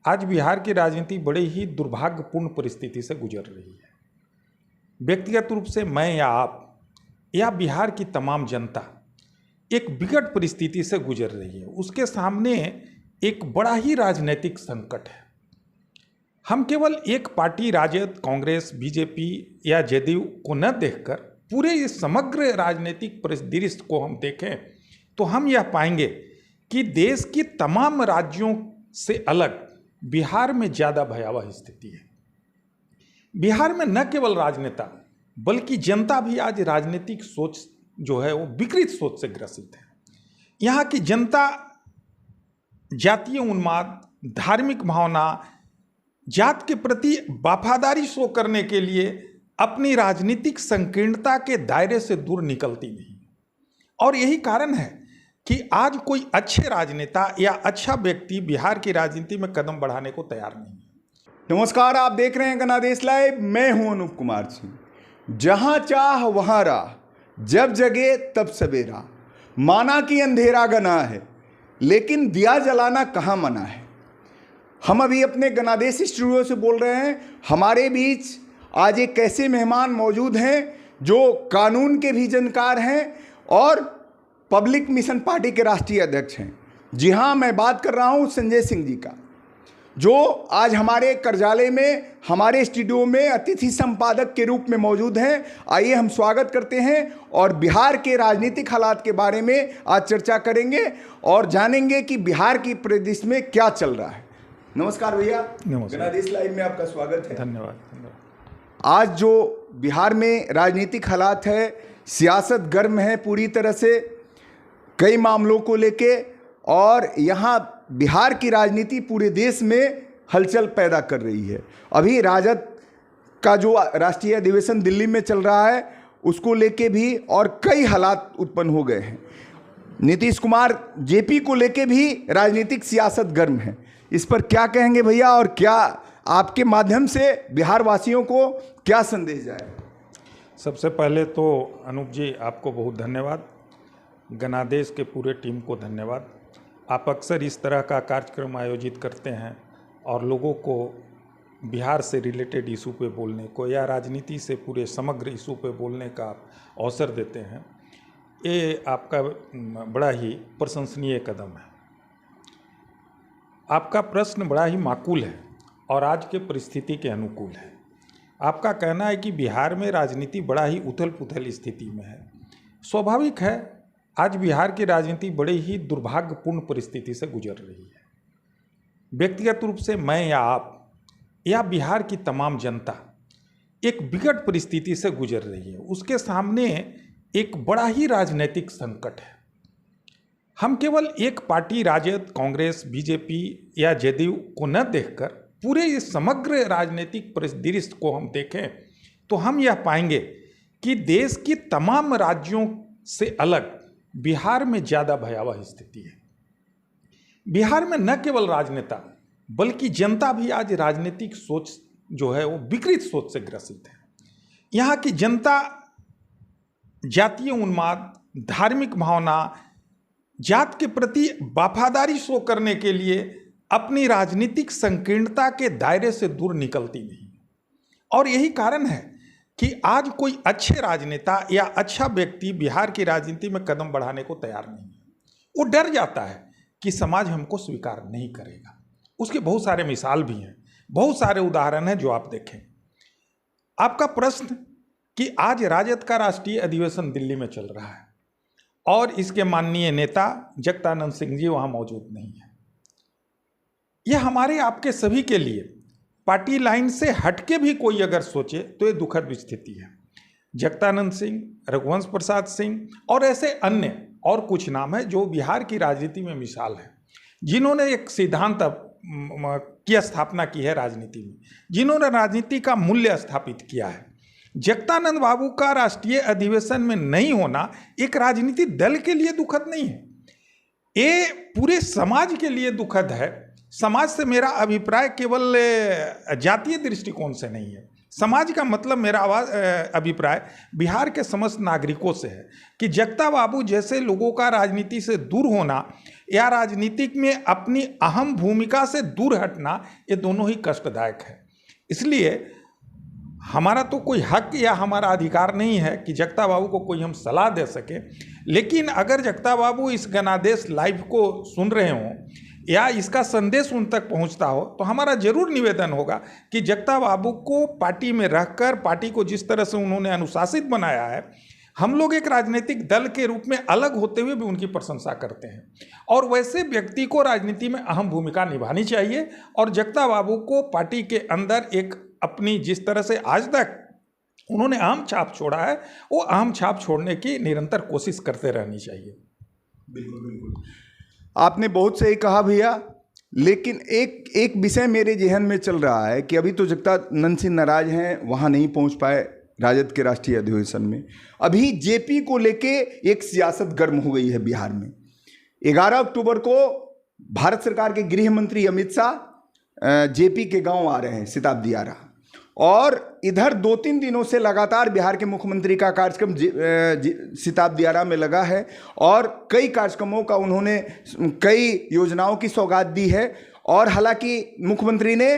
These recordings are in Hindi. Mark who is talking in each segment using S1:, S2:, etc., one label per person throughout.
S1: आज बिहार की राजनीति बड़े ही दुर्भाग्यपूर्ण परिस्थिति से गुजर रही है। व्यक्तिगत रूप से मैं या आप या बिहार की तमाम जनता एक विकट परिस्थिति से गुजर रही है। उसके सामने एक बड़ा ही राजनीतिक संकट है। हम केवल एक पार्टी राजद, कांग्रेस, बीजेपी या जेडीयू को न देखकर पूरे इस समग्र राजनीतिक परिदृश्य को हम देखें तो हम यह पाएंगे कि देश की तमाम राज्यों से अलग बिहार में ज़्यादा भयावह स्थिति है। बिहार में न केवल राजनेता बल्कि जनता भी आज राजनीतिक सोच जो है वो विकृत सोच से ग्रसित है। यहाँ की जनता जातीय उन्माद, धार्मिक भावना, जात के प्रति वफादारी शो करने के लिए अपनी राजनीतिक संकीर्णता के दायरे से दूर निकलती नहीं। और यही कारण है कि आज कोई अच्छे राजनेता या अच्छा व्यक्ति बिहार की राजनीति में कदम बढ़ाने को तैयार नहीं है।
S2: नमस्कार, आप देख रहे हैं गनादेश लाइव। मैं हूं अनूप कुमार सिंह। जहां चाह वहां राह, जब जगे तब सवेरा। माना कि अंधेरा गना है, लेकिन दिया जलाना कहाँ मना है। हम अभी अपने गनादेश स्टूडियो से बोल रहे हैं। हमारे बीच आज एक ऐसे मेहमान मौजूद हैं जो कानून के भी जानकार हैं और पब्लिक मिशन पार्टी के राष्ट्रीय अध्यक्ष हैं। जी हाँ, मैं बात कर रहा हूँ संजय सिंह जी का, जो आज हमारे कार्यालय में, हमारे स्टूडियो में अतिथि संपादक के रूप में मौजूद हैं। आइए हम स्वागत करते हैं और बिहार के राजनीतिक हालात के बारे में आज चर्चा करेंगे और जानेंगे कि बिहार की परिदृश्य में क्या चल रहा है। नमस्कार भैया, गनादेश लाइव में आपका स्वागत है।
S1: धन्यवाद।
S2: आज जो बिहार में राजनीतिक हालात है, सियासत गर्म है पूरी तरह से कई मामलों को लेके, और यहाँ बिहार की राजनीति पूरे देश में हलचल पैदा कर रही है। अभी राजद का जो राष्ट्रीय अधिवेशन दिल्ली में चल रहा है उसको लेके भी और कई हालात उत्पन्न हो गए हैं। नीतीश कुमार जेपी को लेके भी राजनीतिक सियासत गर्म है। इस पर क्या कहेंगे भैया, और क्या आपके माध्यम से बिहार वासियों को क्या संदेश जाए?
S1: सबसे पहले तो अनूप जी आपको बहुत धन्यवाद, गनादेश के पूरे टीम को धन्यवाद। आप अक्सर इस तरह का कार्यक्रम आयोजित करते हैं और लोगों को बिहार से रिलेटेड इशू पे बोलने को या राजनीति से पूरे समग्र इशू पे बोलने का अवसर देते हैं। ये आपका बड़ा ही प्रशंसनीय कदम है। आपका प्रश्न बड़ा ही माकूल है और आज के परिस्थिति के अनुकूल है। आपका कहना है कि बिहार में राजनीति बड़ा ही उथल पुथल स्थिति में है। स्वाभाविक है, आज बिहार की राजनीति बड़े ही दुर्भाग्यपूर्ण परिस्थिति से गुजर रही है। व्यक्तिगत रूप से मैं या आप या बिहार की तमाम जनता एक विकट परिस्थिति से गुजर रही है। उसके सामने एक बड़ा ही राजनीतिक संकट है। हम केवल एक पार्टी राजद, कांग्रेस, बीजेपी या जेडीयू को न देखकर पूरे इस समग्र राजनीतिक परिदृश्य को हम देखें तो हम यह पाएंगे कि देश की तमाम राज्यों से अलग बिहार में ज़्यादा भयावह स्थिति है। बिहार में न केवल राजनेता बल्कि जनता भी आज राजनीतिक सोच जो है वो विकृत सोच से ग्रसित है। यहाँ की जनता जातीय उन्माद, धार्मिक भावना, जात के प्रति वफादारी शो करने के लिए अपनी राजनीतिक संकीर्णता के दायरे से दूर निकलती नहीं। और यही कारण है कि आज कोई अच्छे राजनेता या अच्छा व्यक्ति बिहार की राजनीति में कदम बढ़ाने को तैयार नहीं है। वो डर जाता है कि समाज हमको स्वीकार नहीं करेगा। उसके बहुत सारे मिसाल भी हैं, बहुत सारे उदाहरण हैं जो आप देखें। आपका प्रश्न कि आज राजद का राष्ट्रीय अधिवेशन दिल्ली में चल रहा है और इसके माननीय नेता जगदानंद सिंह जी वहाँ मौजूद नहीं है। यह हमारे आपके सभी के लिए पार्टी लाइन से हटके भी कोई अगर सोचे तो ये दुखद स्थिति है। जगदानंद सिंह, रघुवंश प्रसाद सिंह और ऐसे अन्य और कुछ नाम है जो बिहार की राजनीति में मिसाल है, जिन्होंने एक सिद्धांत की स्थापना की है राजनीति में, जिन्होंने राजनीति का मूल्य स्थापित किया है। जगदानंद बाबू का राष्ट्रीय अधिवेशन में नहीं होना एक राजनीतिक दल के लिए दुखद नहीं है, ये पूरे समाज के लिए दुखद है। समाज से मेरा अभिप्राय केवल जातीय दृष्टिकोण से नहीं है, समाज का मतलब मेरा अभिप्राय बिहार के समस्त नागरिकों से है कि जगता बाबू जैसे लोगों का राजनीति से दूर होना या राजनीतिक में अपनी अहम भूमिका से दूर हटना, ये दोनों ही कष्टदायक है। इसलिए हमारा तो कोई हक या हमारा अधिकार नहीं है कि जगता बाबू को कोई हम सलाह दे सके, लेकिन अगर जगता बाबू इस गणादेश लाइव को सुन रहे हों या इसका संदेश उन तक पहुंचता हो, तो हमारा जरूर निवेदन होगा कि जगता बाबू को पार्टी में रहकर, पार्टी को जिस तरह से उन्होंने अनुशासित बनाया है, हम लोग एक राजनीतिक दल के रूप में अलग होते हुए भी उनकी प्रशंसा करते हैं और वैसे व्यक्ति को राजनीति में अहम भूमिका निभानी चाहिए। और जगता बाबू को पार्टी के अंदर एक अपनी जिस तरह से आज तक उन्होंने अहम छाप छोड़ा है, वो अहम छाप छोड़ने की निरंतर कोशिश करते रहनी चाहिए।
S2: बिल्कुल बिल्कुल, आपने बहुत सही कहा भैया। लेकिन एक विषय मेरे जहन में चल रहा है कि अभी तो जगदानंद सिंह नाराज हैं, वहाँ नहीं पहुँच पाए राजद के राष्ट्रीय अधिवेशन में। अभी जेपी को लेके एक सियासत गर्म हो गई है बिहार में। 11 अक्टूबर को भारत सरकार के गृह मंत्री अमित शाह जेपी के गांव आ रहे हैं, सिताब दियारा, और इधर 2-3 दिनों से लगातार बिहार के मुख्यमंत्री का कार्यक्रम सिताब दियारा में लगा है और कई कार्यक्रमों का उन्होंने कई योजनाओं की सौगात दी है। और हालांकि मुख्यमंत्री ने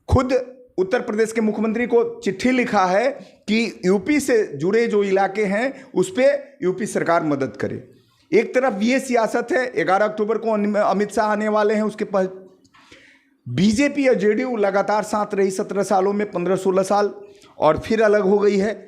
S2: खुद उत्तर प्रदेश के मुख्यमंत्री को चिट्ठी लिखा है कि यूपी से जुड़े जो इलाके हैं उस पर यूपी सरकार मदद करे। एक तरफ ये सियासत है, 11 अक्टूबर को अमित शाह आने वाले हैं, उसके पास बीजेपी और जेडीयू लगातार साथ रही 17 सालों में, 15-16 साल, और फिर अलग हो गई है।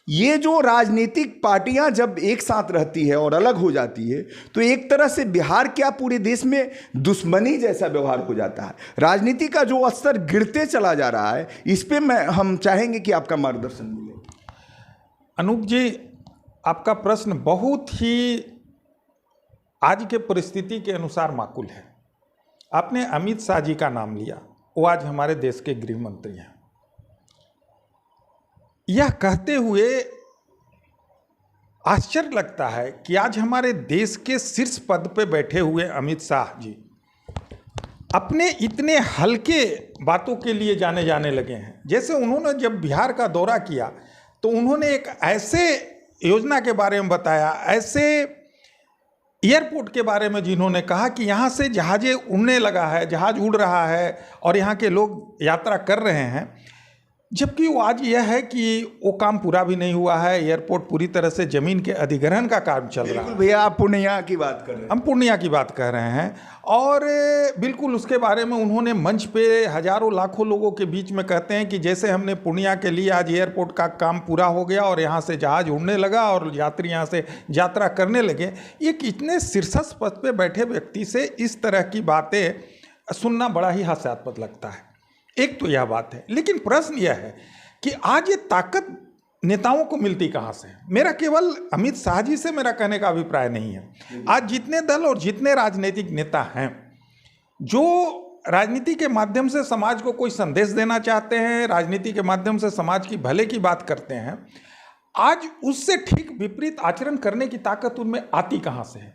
S2: ये जो राजनीतिक पार्टियां जब एक साथ रहती है और अलग हो जाती है तो एक तरह से बिहार क्या पूरे देश में दुश्मनी जैसा व्यवहार हो जाता है। राजनीति का जो स्तर गिरते चला जा रहा है, इस पे हम चाहेंगे कि आपका मार्गदर्शन मिले।
S1: अनूप जी, आपका प्रश्न बहुत ही आज के परिस्थिति के अनुसार माकूल है। आपने अमित शाह जी का नाम लिया, वो आज हमारे देश के गृह मंत्री हैं। यह कहते हुए आश्चर्य लगता है कि आज हमारे देश के शीर्ष पद पे बैठे हुए अमित शाह जी अपने इतने हल्के बातों के लिए जाने लगे हैं। जैसे उन्होंने जब बिहार का दौरा किया तो उन्होंने एक ऐसे योजना के बारे में बताया, ऐसे एयरपोर्ट के बारे में जिन्होंने कहा कि यहाँ से जहाज़ें उड़ने लगा है, जहाज़ उड़ रहा है और यहाँ के लोग यात्रा कर रहे हैं, जबकि वो आज यह है कि वो काम पूरा भी नहीं हुआ है। एयरपोर्ट पूरी तरह से जमीन के अधिग्रहण का काम चल रहा है।
S2: भैया, आप पूर्णिया की बात कर रहे हैं,
S1: हम पूर्णिया की बात कर रहे हैं। और बिल्कुल उसके बारे में उन्होंने मंच पे हजारों लाखों लोगों के बीच में कहते हैं कि जैसे हमने पूर्णिया के लिए आज एयरपोर्ट का काम पूरा हो गया और यहाँ से जहाज उड़ने लगा और यात्री यहाँ से यात्रा करने लगे। एक इतने शीर्षस्थ पद पे बैठे व्यक्ति से इस तरह की बातें सुनना बड़ा ही हास्यास्पद लगता है। एक तो यह बात है, लेकिन प्रश्न यह है कि आज ये ताकत नेताओं को मिलती कहाँ से? मेरा केवल अमित शाह जी से मेरा कहने का अभिप्राय नहीं है। आज जितने दल और जितने राजनीतिक नेता हैं जो राजनीति के माध्यम से समाज को कोई संदेश देना चाहते हैं, राजनीति के माध्यम से समाज की भले की बात करते हैं, आज उससे ठीक विपरीत आचरण करने की ताकत उनमें आती कहाँ से है?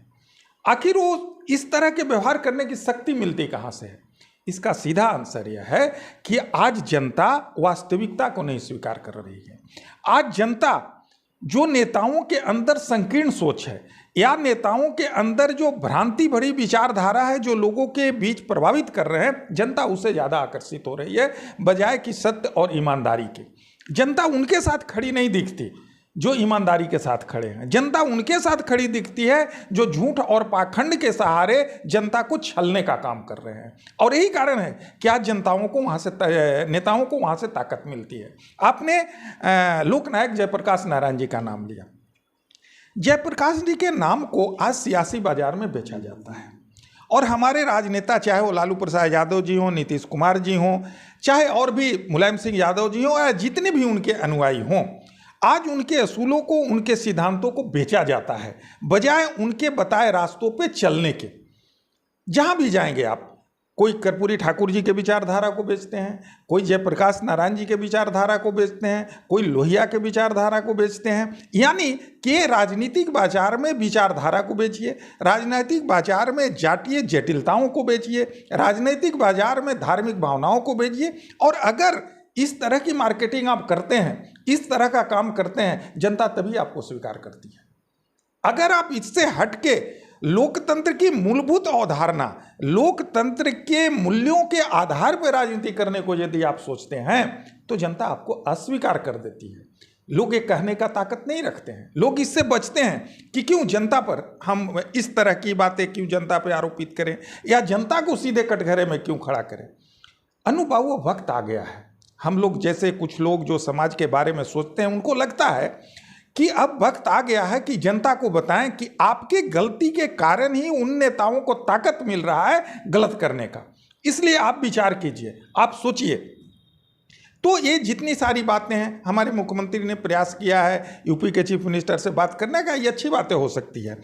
S1: आखिर वो इस तरह के व्यवहार करने की शक्ति मिलती कहाँ से है? इसका सीधा आंसर यह है कि आज जनता वास्तविकता को नहीं स्वीकार कर रही है। आज जनता जो नेताओं के अंदर संकीर्ण सोच है या नेताओं के अंदर जो भ्रांति भरी विचारधारा है जो लोगों के बीच प्रभावित कर रहे हैं, जनता उससे ज़्यादा आकर्षित हो रही है बजाय कि सत्य और ईमानदारी के। जनता उनके साथ खड़ी नहीं दिखती जो ईमानदारी के साथ खड़े हैं। जनता उनके साथ खड़ी दिखती है जो झूठ और पाखंड के सहारे जनता को छलने का काम कर रहे हैं। और यही कारण है कि आज जनताओं को वहाँ से, नेताओं को वहाँ से ताकत मिलती है। आपने लोकनायक जयप्रकाश नारायण जी का नाम लिया। जयप्रकाश जी के नाम को आज सियासी बाजार में बेचा जाता है और हमारे राजनेता, चाहे वो लालू प्रसाद यादव जी हों, नीतीश कुमार जी हों, चाहे और भी मुलायम सिंह यादव जी हों या जितने भी उनके अनुयायी हों, आज उनके असूलों को, उनके सिद्धांतों को बेचा जाता है बजाय उनके बताए रास्तों पे चलने के। जहां भी जाएंगे आप, कोई कर्पूरी ठाकुर जी के विचारधारा को बेचते हैं, कोई जयप्रकाश नारायण जी के विचारधारा को बेचते हैं, कोई लोहिया के विचारधारा को बेचते हैं। यानी कि राजनीतिक बाजार में विचारधारा को बेचिए, राजनीतिक बाजार में जातीय जटिलताओं को बेचिए, राजनीतिक बाजार में धार्मिक भावनाओं को बेचिए। और अगर इस तरह की मार्केटिंग आप करते हैं, इस तरह का काम करते हैं, जनता तभी आपको स्वीकार करती है। अगर आप इससे हटके लोकतंत्र की मूलभूत अवधारणा, लोकतंत्र के मूल्यों के आधार पर राजनीति करने को यदि आप सोचते हैं तो जनता आपको अस्वीकार कर देती है। लोग ये कहने का ताकत नहीं रखते हैं, लोग इससे बचते हैं कि क्यों जनता पर हम इस तरह की बातें क्यों जनता पर आरोपित करें या जनता को सीधे कटघरे में क्यों खड़ा करें। अनुभव वो वक्त आ गया है। हम लोग जैसे कुछ लोग जो समाज के बारे में सोचते हैं उनको लगता है कि अब वक्त आ गया है कि जनता को बताएं कि आपकी गलती के कारण ही उन नेताओं को ताकत मिल रहा है गलत करने का। इसलिए आप विचार कीजिए, आप सोचिए। तो ये जितनी सारी बातें हैं, हमारे मुख्यमंत्री ने प्रयास किया है यूपी के चीफ मिनिस्टर से बात करने का, ये अच्छी बातें हो सकती है।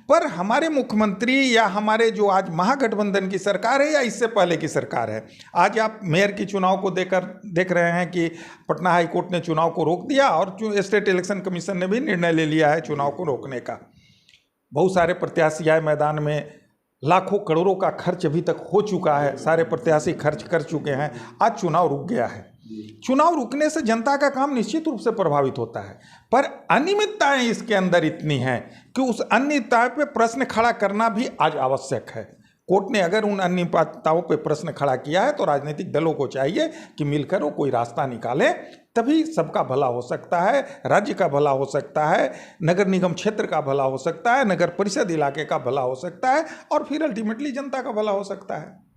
S1: पर हमारे मुख्यमंत्री या हमारे जो आज महागठबंधन की सरकार है या इससे पहले की सरकार है, आज आप मेयर की चुनाव को देख रहे हैं कि पटना हाई कोर्ट ने चुनाव को रोक दिया और स्टेट इलेक्शन कमीशन ने भी निर्णय ले लिया है चुनाव को रोकने का। बहुत सारे प्रत्याशी आए मैदान में, लाखों करोड़ों का खर्च अभी तक हो चुका है, सारे प्रत्याशी खर्च कर चुके हैं, आज चुनाव रुक गया है। चुनाव रुकने से जनता का काम निश्चित रूप से प्रभावित होता है, पर अनियमितताएं इसके अंदर इतनी हैं कि उस अनियमितताओं पे प्रश्न खड़ा करना भी आज आवश्यक है। कोर्ट ने अगर उन अनियमितताओं पे प्रश्न खड़ा किया है तो राजनीतिक दलों को चाहिए कि मिलकर वो कोई रास्ता निकालें, तभी सबका भला हो सकता है, राज्य का भला हो सकता है, नगर निगम क्षेत्र का भला हो सकता है, नगर परिषद इलाके का भला हो सकता है और फिर अल्टीमेटली जनता का भला हो सकता है।